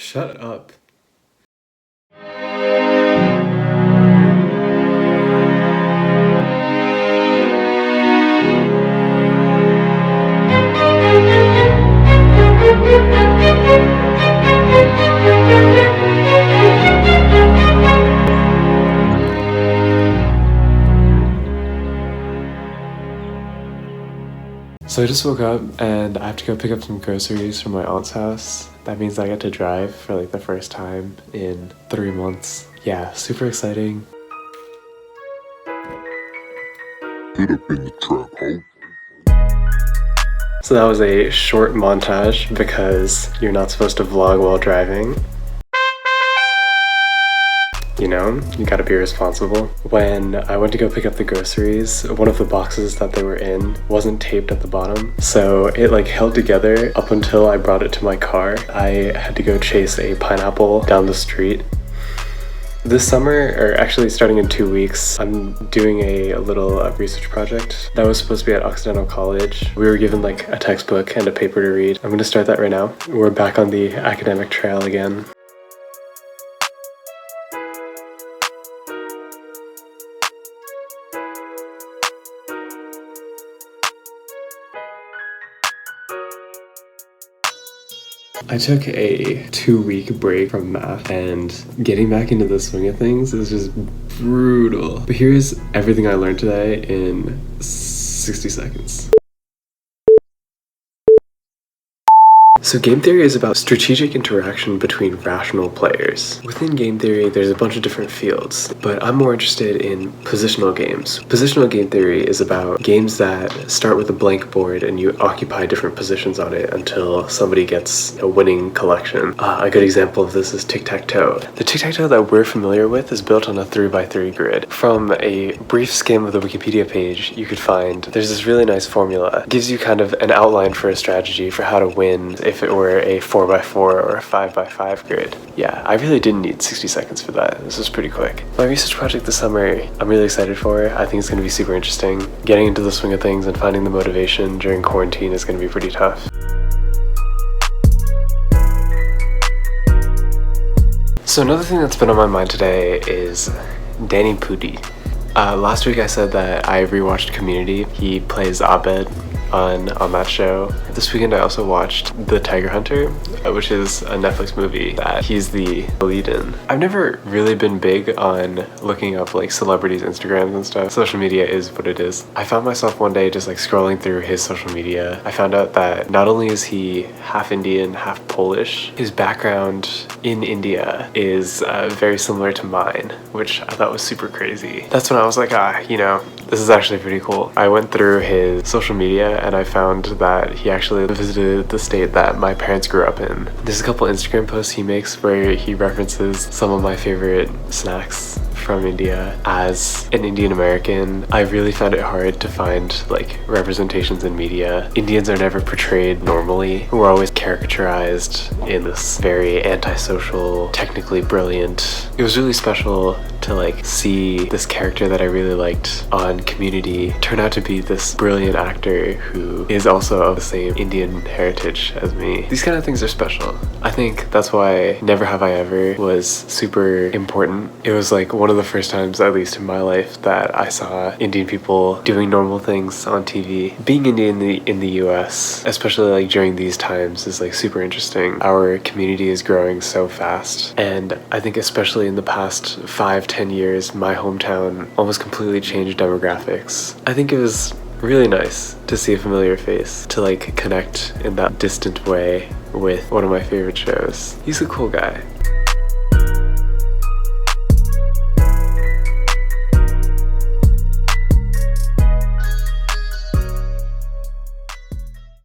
Shut up. So I just woke up and I have to go pick up some groceries from my aunt's house. That means I get to drive for like the first time in 3 months. Yeah, super exciting. Get up in the truck, ho. So that was a short montage because you're not supposed to vlog while driving. You know, you gotta be responsible. When I went to go pick up the groceries, one of the boxes that they were in wasn't taped at the bottom. So it like held together up until I brought it to my car. I had to go chase a pineapple down the street. This summer, or actually starting in 2 weeks, I'm doing a little research project that was supposed to be at Occidental College. We were given like a textbook and a paper to read. I'm gonna start that right now. We're back on the academic trail again. I took a 2-week break from math, and getting back into the swing of things is just brutal. But here's everything I learned today in 60 seconds. So game theory is about strategic interaction between rational players. Within game theory, there's a bunch of different fields, but I'm more interested in positional games. Positional game theory is about games that start with a blank board and you occupy different positions on it until somebody gets a winning collection. A good example of this is tic-tac-toe. The tic-tac-toe that we're familiar with is built on a 3x3 grid. From a brief skim of the Wikipedia page, you could find there's this really nice formula. It gives you kind of an outline for a strategy for how to win if it were a 4x4 or a 5x5 grid. Yeah, I really didn't need 60 seconds for that. This was pretty quick. My research project this summer, I'm really excited for. I think it's going to be super interesting. Getting into the swing of things and finding the motivation during quarantine is going to be pretty tough. So another thing that's been on my mind today is Danny Pudi. Last week I said that I rewatched Community. He plays Abed on that show. This weekend I also watched The Tiger Hunter, which is a Netflix movie that he's the lead in. I've never really been big on looking up like celebrities' Instagrams and stuff. Social media is what it is. I found myself one day just like scrolling through his social media. I found out that not only is he half Indian, half Polish, his background in India is very similar to mine, which I thought was super crazy. That's when I was like, you know, this is actually pretty cool. I went through his social media and I found that he actually visited the state that my parents grew up in. There's a couple Instagram posts he makes where he references some of my favorite snacks from India. As an Indian American, I really found it hard to find like representations in media. Indians are never portrayed normally. We're always caricaturized in this very antisocial, technically brilliant. It was really special to like see this character that I really liked on Community turn out to be this brilliant actor who is also of the same Indian heritage as me. These kind of things are special. I think that's why Never Have I Ever was super important. It was like one of the first times, at least in my life, that I saw Indian people doing normal things on TV. Being Indian in the US, especially like during these times, is like super interesting. Our community is growing so fast, and I think especially in the past 5-10 years, my hometown almost completely changed demographics. I think it was really nice to see a familiar face, to like connect in that distant way with one of my favorite shows. He's a cool guy.